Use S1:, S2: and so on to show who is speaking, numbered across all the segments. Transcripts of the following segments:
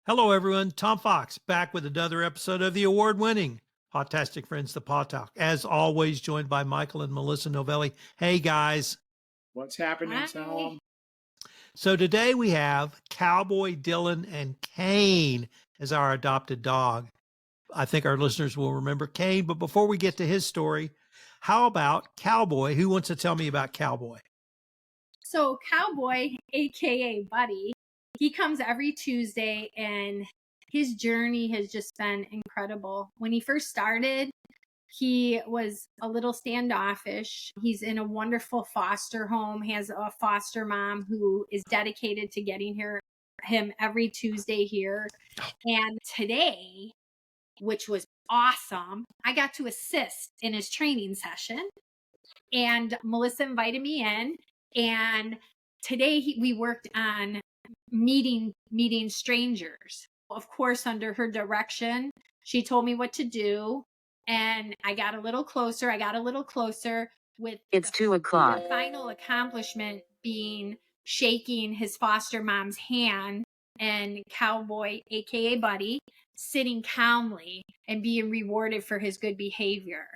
S1: Hello, everyone. Tom Fox back with another episode of the award-winning Pawtastic Friends, the Paw Talk. As always, joined by Michael and Melissa Novelli. Hey, guys.
S2: What's happening,
S3: Hi.
S2: Tom?
S1: So today we have Cowboy, Dylan, and Kane as our adopted dog. I think our listeners will remember Kane, but before we get to his story, how about Cowboy? Who wants to tell me about Cowboy?
S3: So Cowboy, aka Buddy, he comes every Tuesday and his journey has just been incredible. When he first started, he was a little standoffish. He's in a wonderful foster home, has a foster mom who is dedicated to getting him every Tuesday here. And today, which was awesome, I got to assist in his training session. And Melissa invited me in. And today we worked on meeting strangers. Of course, under her direction, she told me what to do. And I got a little closer. With
S4: It's 2:00.
S3: the final accomplishment being shaking his foster mom's hand and Cowboy, aka Buddy, sitting calmly and being rewarded for his good behavior.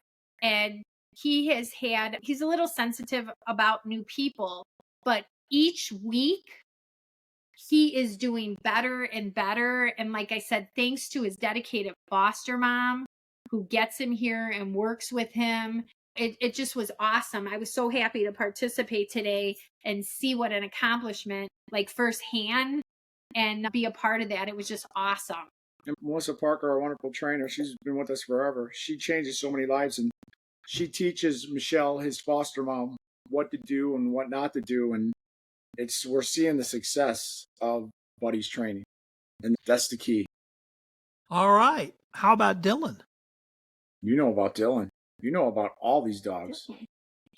S3: And he's a little sensitive about new people, but each week he is doing better and better. And like I said, thanks to his dedicated foster mom who gets him here and works with him. It just was awesome. I was so happy to participate today and see what an accomplishment, like firsthand, and be a part of that. It was just awesome.
S2: And Melissa Parker, our wonderful trainer, she's been with us forever. She changes so many lives, and she teaches Michelle, his foster mom, what to do and what not to do. And we're seeing the success of Buddy's training, and that's the key.
S1: All right. How about Dylan?
S2: You know about Dylan. You know about all these dogs.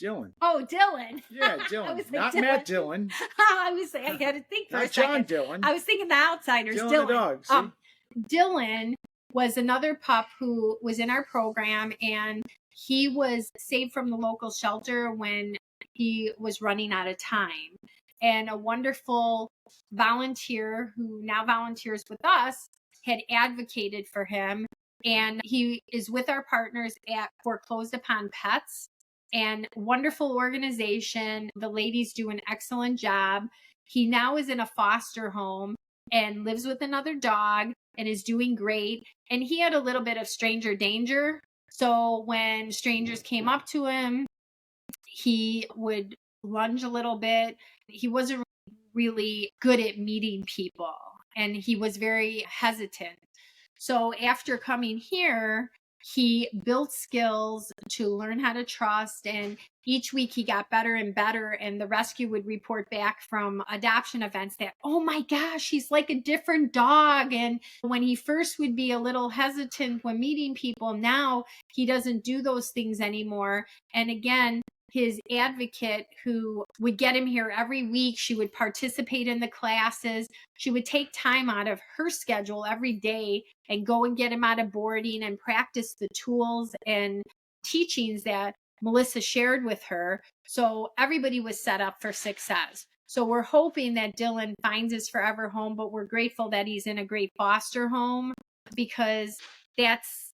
S2: Dylan.
S3: Oh, Dylan.
S2: Yeah, Dylan.
S3: Like,
S2: Not
S3: Dylan.
S2: Matt Dylan.
S3: I was saying, I had to think for
S2: Not
S3: a second.
S2: John Dylan.
S3: I was thinking the outsiders.
S2: Dylan
S3: Dylan.
S2: the dog. See?
S3: Dylan was another pup who was in our program, and he was saved from the local shelter when he was running out of time. And a wonderful volunteer who now volunteers with us had advocated for him. And he is with our partners at Foreclosed Upon Pets, and wonderful organization. The ladies do an excellent job. He now is in a foster home and lives with another dog and is doing great. And he had a little bit of stranger danger. So when strangers came up to him, he would lunge a little bit. He wasn't really good at meeting people, and he was very hesitant. So after coming here, he built skills to learn how to trust, and each week he got better and better. And the rescue would report back from adoption events that, oh my gosh, he's like a different dog. And when he first would be a little hesitant when meeting people, now he doesn't do those things anymore. And again, his advocate who would get him here every week, she would participate in the classes. She would take time out of her schedule every day and go and get him out of boarding and practice the tools and teachings that Melissa shared with her. So everybody was set up for success. So we're hoping that Dylan finds his forever home, but we're grateful that he's in a great foster home, because that's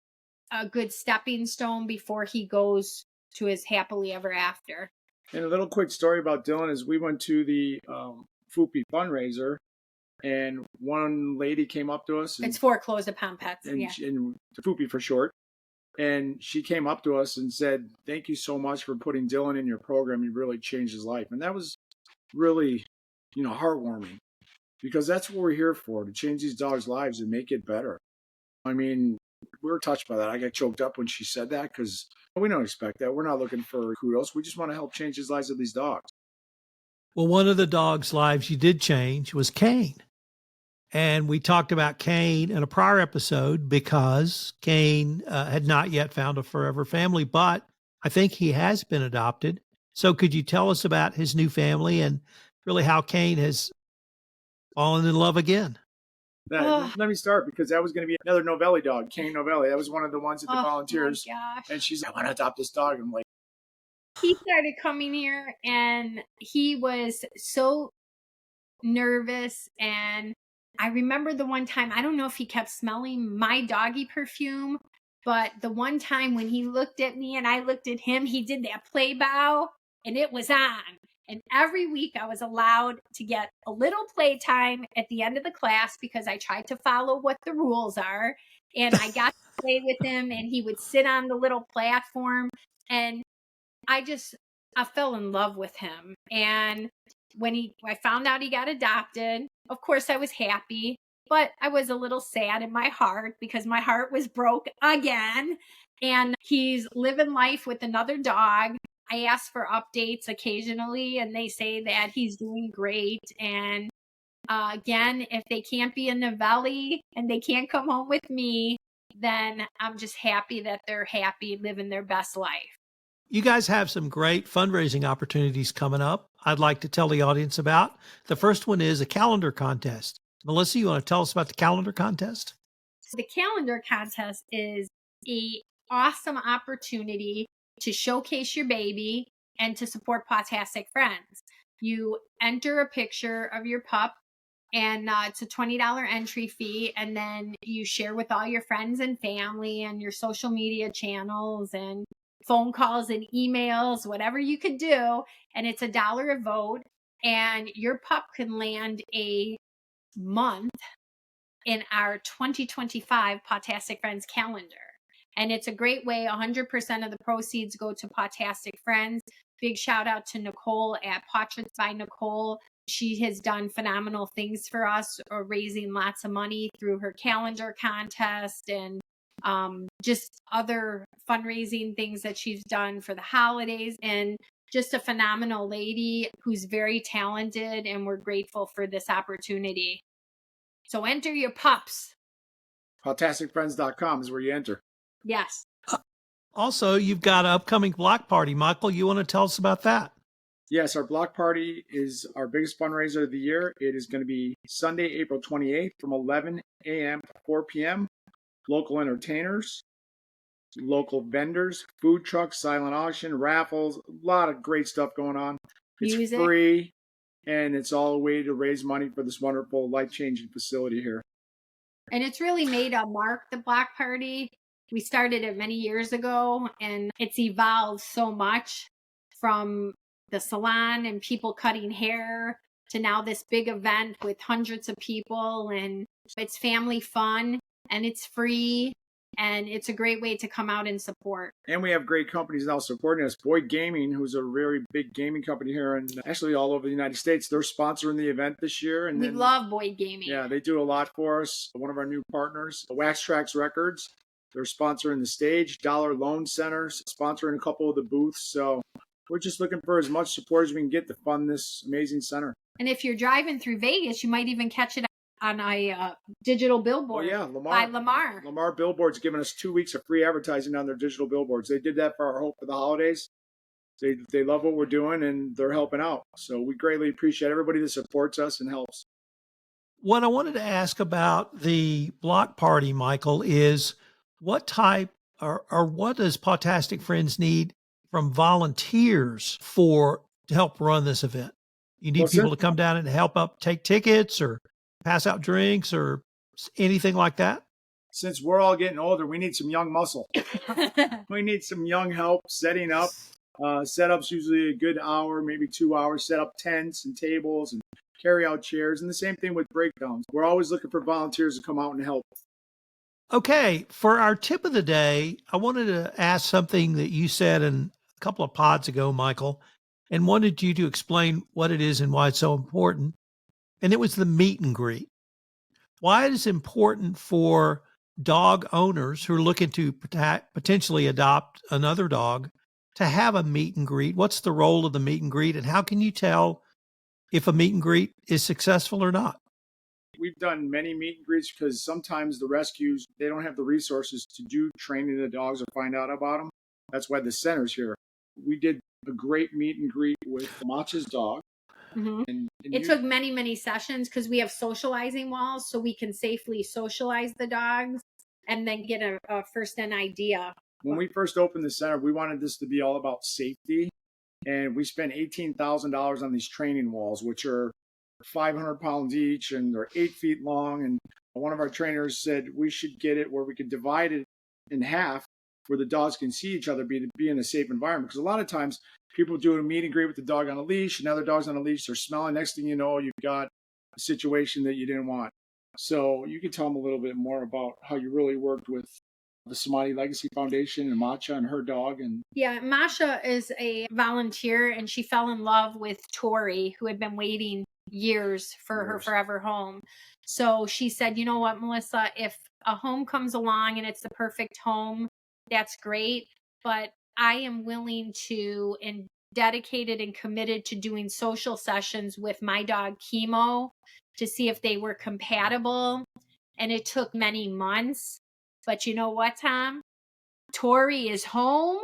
S3: a good stepping stone before he goes to his happily ever after.
S2: And a little quick story about Dylan is we went to the FUPI fundraiser, and one lady came up to us. And,
S3: it's Foreclosed Upon Pets,
S2: and,
S3: yeah.
S2: And FUPI for short. And she came up to us and said, thank you so much for putting Dylan in your program. You really changed his life. And that was really, heartwarming, because that's what we're here for, to change these dogs' lives and make it better. I mean, we were touched by that. I got choked up when she said that, because we don't expect that. We're not looking for kudos. We just want to help change the lives of these dogs.
S1: Well, one of the dogs' lives you did change was Kane. And we talked about Kane in a prior episode because Kane had not yet found a forever family, but I think he has been adopted. So could you tell us about his new family and really how Kane has fallen in love again?
S2: Let me start, because that was going to be another Novelli dog, Kane Novelli. That was one of the ones at the volunteers. And she's like, I want to adopt this dog. I'm like,
S3: he started coming here and he was so nervous and I remember the one time, I don't know if he kept smelling my doggy perfume, but the one time when he looked at me and I looked at him, he did that play bow and it was on. And every week I was allowed to get a little playtime at the end of the class because I tried to follow what the rules are. And I got to play with him and he would sit on the little platform. And I fell in love with him. And when I found out he got adopted, of course I was happy, but I was a little sad in my heart because my heart was broke again. And he's living life with another dog. I ask for updates occasionally and they say that he's doing great. And again, if they can't be in Novelli and they can't come home with me, then I'm just happy that they're happy living their best life.
S1: You guys have some great fundraising opportunities coming up I'd like to tell the audience about. The first one is a calendar contest. Melissa, you want to tell us about the calendar contest?
S3: The calendar contest is an awesome opportunity to showcase your baby and to support Pawtastic Friends. You enter a picture of your pup and it's a $20 entry fee. And then you share with all your friends and family and your social media channels and phone calls and emails, whatever you could do. And it's $1 a vote. And your pup can land a month in our 2025 Pawtastic Friends calendar. And it's a great way. 100% of the proceeds go to Pawtastic Friends. Big shout out to Nicole at Portraits by Nicole. She has done phenomenal things for us, raising lots of money through her calendar contest and just other fundraising things that she's done for the holidays. And just a phenomenal lady who's very talented, and we're grateful for this opportunity. So enter your pups.
S2: Pawtasticfriends.com is where you enter.
S3: Yes.
S1: Also, you've got an upcoming block party. Michael, you want to tell us about that?
S2: Yes, our block party is our biggest fundraiser of the year. It is going to be Sunday, April 28th from 11 a.m. to 4 p.m. Local entertainers, local vendors, food trucks, silent auction, raffles, a lot of great stuff going on. It's
S3: Music.
S2: free, and it's all a way to raise money for this wonderful, life-changing facility here.
S3: And it's really made a mark, the block party. We started it many years ago, and it's evolved so much from the salon and people cutting hair to now this big event with hundreds of people. And it's family fun, and it's free, and it's a great way to come out and support.
S2: And we have great companies now supporting us. Boyd Gaming, who's a very big gaming company here and actually all over the United States, they're sponsoring the event this year. And
S3: we love Boyd Gaming.
S2: Yeah, they do a lot for us. One of our new partners, Wax Trax Records, they're sponsoring the stage. Dollar Loan Centers, sponsoring a couple of the booths. So we're just looking for as much support as we can get to fund this amazing center.
S3: And if you're driving through Vegas, you might even catch it on a digital billboard.
S2: Oh, yeah, Lamar.
S3: By Lamar.
S2: Lamar Billboard's giving us 2 weeks of free advertising on their digital billboards. They did that for our Hope for the Holidays. They love what we're doing, and they're helping out. So we greatly appreciate everybody that supports us and helps.
S1: What I wanted to ask about the block party, Michael, is what type or what does Pawtastic Friends need from volunteers to help run this event? You need people to come down and help up take tickets or pass out drinks or anything like that?
S2: Since we're all getting older, we need some young muscle. We need some young help setting up. Setup's usually a good hour, maybe 2 hours. Set up tents and tables and carry out chairs. And the same thing with breakdowns. We're always looking for volunteers to come out and help.
S1: Okay, for our tip of the day, I wanted to ask something that you said in a couple of pods ago, Michael, and wanted you to explain what it is and why it's so important. And it was the meet and greet. Why it is important for dog owners who are looking to potentially adopt another dog to have a meet and greet. What's the role of the meet and greet, and how can you tell if a meet and greet is successful or not?
S2: We've done many meet and greets because sometimes the rescues, they don't have the resources to do training the dogs or find out about them. That's why the center's here. We did a great meet and greet with Matcha's dog.
S3: Mm-hmm. And it took many, many sessions because we have socializing walls so we can safely socialize the dogs and then get a first-hand idea.
S2: When we first opened the center, we wanted this to be all about safety. And we spent $18,000 on these training walls, which are 500 pounds each and they're 8 feet long. And one of our trainers said we should get it where we could divide it in half where the dogs can see each other, be in a safe environment. Because a lot of times people do a meet and greet with the dog on a leash, another dog's on a leash, they're smelling. Next thing you know, you've got a situation that you didn't want. So you can tell them a little bit more about how you really worked with the Samadhi Legacy Foundation and Matcha and her dog. And
S3: yeah, Masha is a volunteer, and she fell in love with Tori, who had been waiting years for her forever home. So she said, you know what, Melissa, if a home comes along and it's the perfect home, that's great. But I am willing to and dedicated and committed to doing social sessions with my dog Chemo to see if they were compatible. And it took many months. But you know what, Tom? Tori is home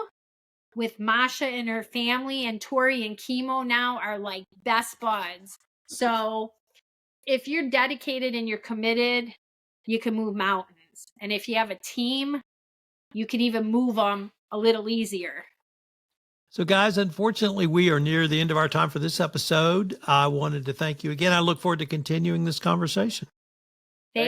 S3: with Masha and her family, and Tori and Chemo now are like best buds. So if you're dedicated and you're committed, you can move mountains. And if you have a team, you can even move them a little easier.
S1: So guys, unfortunately, we are near the end of our time for this episode. I wanted to thank you again. I look forward to continuing this conversation.